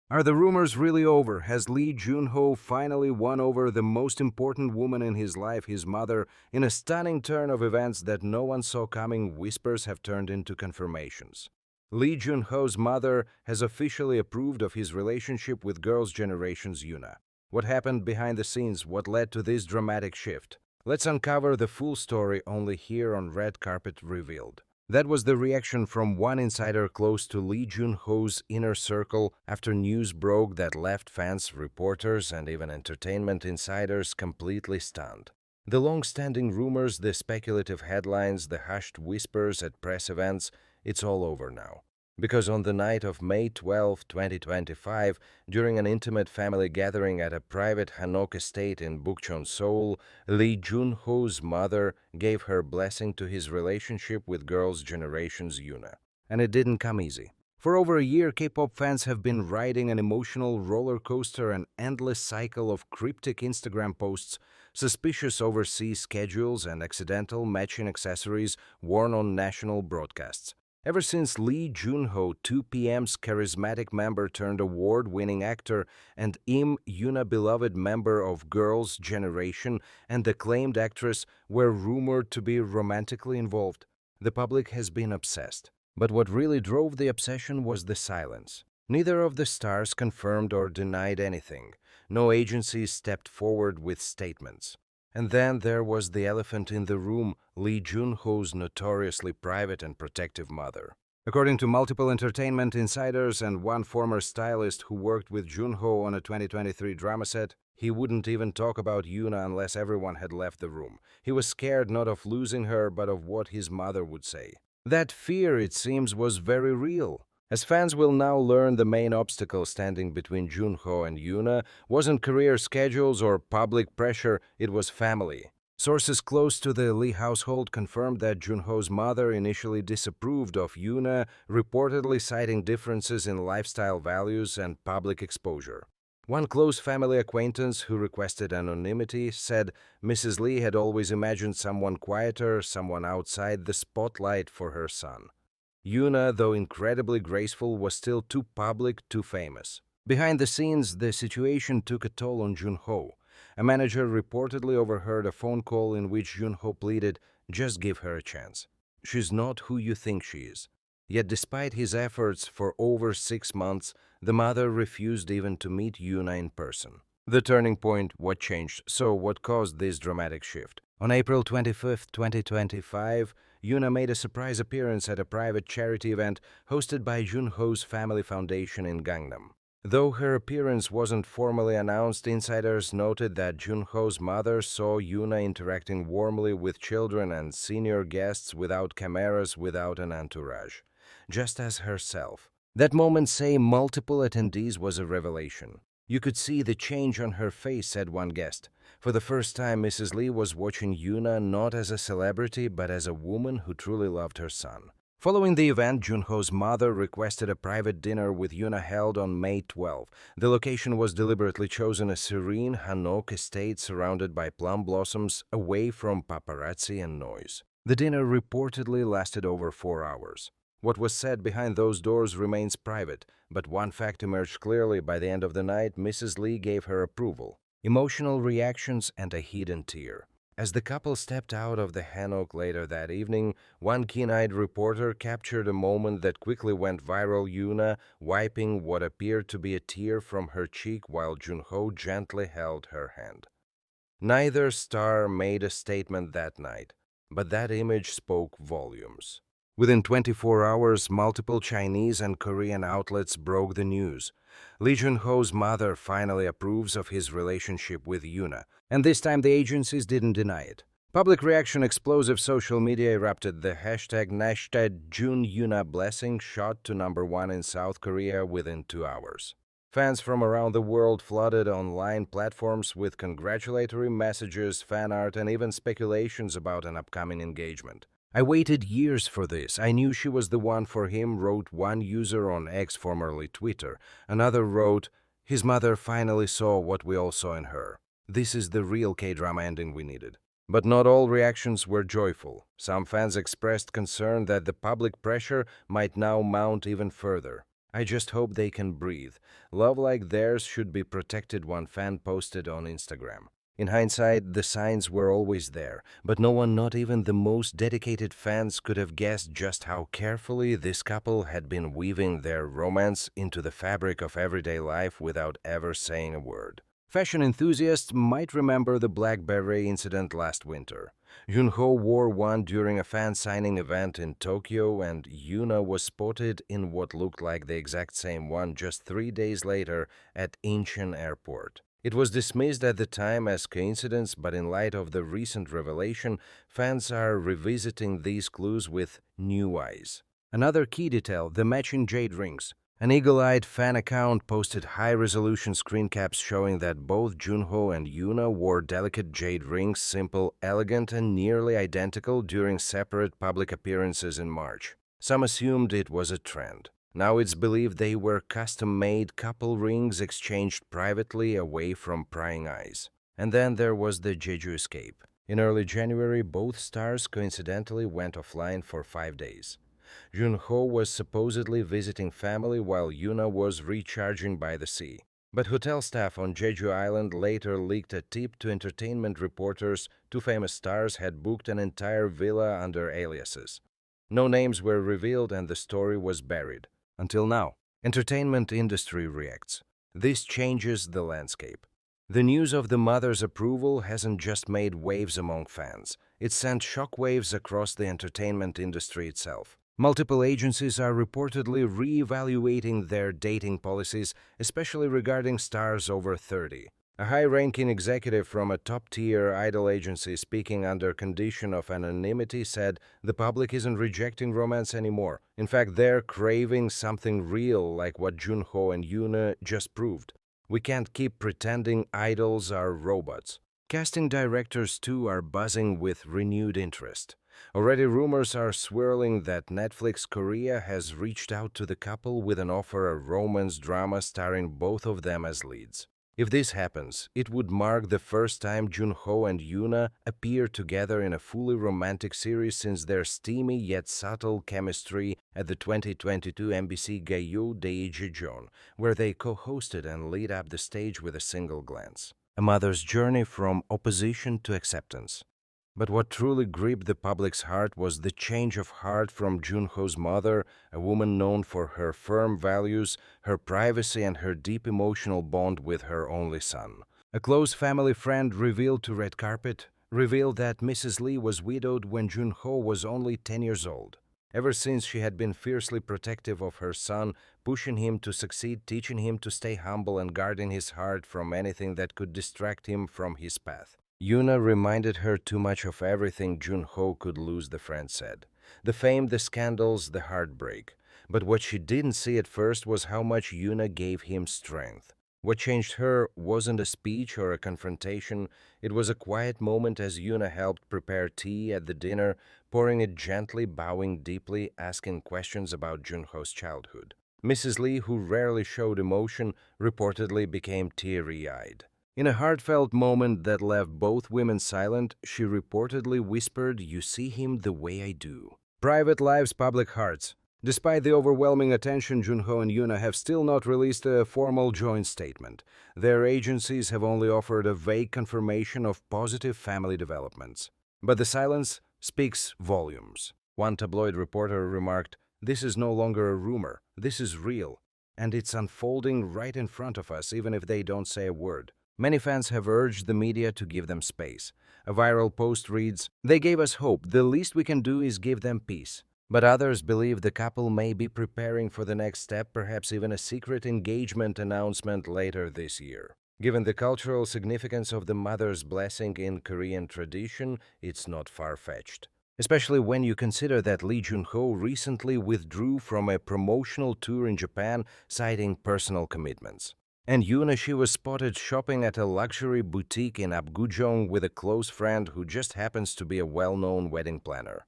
Are the rumors really over? Has Lee Junho finally won over the most important woman in his life, his mother? In a stunning turn of events that no one saw coming, whispers have turned into confirmations. Lee Junho's mother has officially approved of his relationship with Girls' Generation's Yoona. What happened behind the scenes? What led to this dramatic shift? Let's uncover the full story only here on Red Carpet Revealed. That was the reaction from one insider close to Lee Jun-ho's inner circle after news broke that left fans, reporters, and even entertainment insiders completely stunned. The long-standing rumors, the speculative headlines, the hushed whispers at press events, it's all over now. Because on the night of May 12, 2025, during an intimate family gathering at a private Hanok estate in Bukchon, Seoul, Lee Jun-ho's mother gave her blessing to his relationship with Girls' Generation's Yoona. And it didn't come easy. For over a year, K-pop fans have been riding an emotional roller coaster, an endless cycle of cryptic Instagram posts, suspicious overseas schedules, and accidental matching accessories worn on national broadcasts. Ever since Lee Junho, 2PM's charismatic member turned award-winning actor and Yoona beloved member of Girls' Generation and acclaimed actress were rumored to be romantically involved, the public has been obsessed. But what really drove the obsession was the silence. Neither of the stars confirmed or denied anything. No agencies stepped forward with statements. And then there was the elephant in the room, Lee Junho's notoriously private and protective mother. According to multiple entertainment insiders and one former stylist who worked with Junho on a 2023 drama set, he wouldn't even talk about Yoona unless everyone had left the room. He was scared not of losing her, but of what his mother would say. That fear, it seems, was very real. As fans will now learn, the main obstacle standing between Junho and Yoona wasn't career schedules or public pressure, it was family. Sources close to the Lee household confirmed that Junho's mother initially disapproved of Yoona, reportedly citing differences in lifestyle values and public exposure. One close family acquaintance who requested anonymity said Mrs. Lee had always imagined someone quieter, someone outside the spotlight for her son. Yoona, though incredibly graceful, was still too public, too famous. Behind the scenes, the situation took a toll on Junho. A manager reportedly overheard a phone call in which Junho pleaded, "Just give her a chance. She's not who you think she is." Yet despite his efforts for over 6 months, the mother refused even to meet Yoona in person. The turning point, what changed? So what caused this dramatic shift? On April 25, 2025, Yoona made a surprise appearance at a private charity event hosted by Junho's Family Foundation in Gangnam. Though her appearance wasn't formally announced, insiders noted that Junho's mother saw Yoona interacting warmly with children and senior guests without cameras, without an entourage, just as herself. That moment, say multiple attendees, was a revelation. "You could see the change on her face," said one guest. For the first time, Mrs. Lee was watching Yoona not as a celebrity, but as a woman who truly loved her son. Following the event, Junho's mother requested a private dinner with Yoona held on May 12. The location was deliberately chosen, a serene Hanok estate surrounded by plum blossoms, away from paparazzi and noise. The dinner reportedly lasted over 4 hours. What was said behind those doors remains private, but one fact emerged clearly: by the end of the night, Mrs. Lee gave her approval. Emotional reactions and a hidden tear. As the couple stepped out of the Hanok later that evening, one keen-eyed reporter captured a moment that quickly went viral: Yoona wiping what appeared to be a tear from her cheek while Junho gently held her hand. Neither star made a statement that night, but that image spoke volumes. Within 24 hours, multiple Chinese and Korean outlets broke the news. Lee Junho's mother finally approves of his relationship with Yoona, and this time the agencies didn't deny it. Public reaction, explosive, social media erupted. The hashtag #JunYoona blessing shot to #1 in South Korea within 2 hours. Fans from around the world flooded online platforms with congratulatory messages, fan art, and even speculations about an upcoming engagement. "I waited years for this. I knew she was the one for him," wrote one user on X, formerly Twitter. Another wrote, "His mother finally saw what we all saw in her. This is the real K-drama ending we needed." But not all reactions were joyful. Some fans expressed concern that the public pressure might now mount even further. I just hope they can breathe. Love like theirs should be protected, one fan posted on Instagram. In hindsight, the signs were always there, but no one, not even the most dedicated fans, could have guessed just how carefully this couple had been weaving their romance into the fabric of everyday life without ever saying a word. Fashion enthusiasts might remember the black beret incident last winter. Junho wore one during a fan signing event in Tokyo, and Yoona was spotted in what looked like the exact same one just 3 days later at Incheon Airport. It was dismissed at the time as coincidence, but in light of the recent revelation, fans are revisiting these clues with new eyes. Another key detail: the matching jade rings. An eagle-eyed fan account posted high-resolution screen caps showing that both Junho and Yoona wore delicate jade rings, simple, elegant, and nearly identical, during separate public appearances in March. Some assumed it was a trend. Now it's believed they were custom-made couple rings exchanged privately away from prying eyes. And then there was the Jeju escape. In early January, both stars coincidentally went offline for 5 days. Junho was supposedly visiting family while Yoona was recharging by the sea. But hotel staff on Jeju Island later leaked a tip to entertainment reporters. Two famous stars had booked an entire villa under aliases. No names were revealed and the story was buried. Until now, entertainment industry reacts. This changes the landscape. The news of the mother's approval hasn't just made waves among fans. It sent shockwaves across the entertainment industry itself. Multiple agencies are reportedly re-evaluating their dating policies, especially regarding stars over 30. A high-ranking executive from a top-tier idol agency, speaking under condition of anonymity, said the public isn't rejecting romance anymore. In fact, they're craving something real, like what Junho and Yoona just proved. We can't keep pretending idols are robots. Casting directors, too, are buzzing with renewed interest. Already rumors are swirling that Netflix Korea has reached out to the couple with an offer of romance drama starring both of them as leads. If this happens, it would mark the first time Junho and Yoona appear together in a fully romantic series since their steamy yet subtle chemistry at the 2022 MBC Gayo Daejeon, where they co-hosted and lit up the stage with a single glance. A mother's journey from opposition to acceptance. But what truly gripped the public's heart was the change of heart from Junho's mother, a woman known for her firm values, her privacy, and her deep emotional bond with her only son. A close family friend revealed to Red Carpet that Mrs. Lee was widowed when Junho was only 10 years old. Ever since, she had been fiercely protective of her son, pushing him to succeed, teaching him to stay humble, and guarding his heart from anything that could distract him from his path. Yoona reminded her too much of everything Junho could lose, the friend said. The fame, the scandals, the heartbreak. But what she didn't see at first was how much Yoona gave him strength. What changed her wasn't a speech or a confrontation. It was a quiet moment as Yoona helped prepare tea at the dinner, pouring it gently, bowing deeply, asking questions about Junho's childhood. Mrs. Lee, who rarely showed emotion, reportedly became teary-eyed. In a heartfelt moment that left both women silent, she reportedly whispered, "You see him the way I do." Private lives, public hearts. Despite the overwhelming attention, Junho and Yoona have still not released a formal joint statement. Their agencies have only offered a vague confirmation of positive family developments. But the silence speaks volumes. One tabloid reporter remarked, "This is no longer a rumor. This is real. And it's unfolding right in front of us, even if they don't say a word." Many fans have urged the media to give them space. A viral post reads, "They gave us hope. The least we can do is give them peace." But others believe the couple may be preparing for the next step, perhaps even a secret engagement announcement later this year. Given the cultural significance of the mother's blessing in Korean tradition, it's not far-fetched. Especially when you consider that Lee Junho recently withdrew from a promotional tour in Japan, citing personal commitments. And Yoona, she was spotted shopping at a luxury boutique in Apgujeong with a close friend who just happens to be a well-known wedding planner.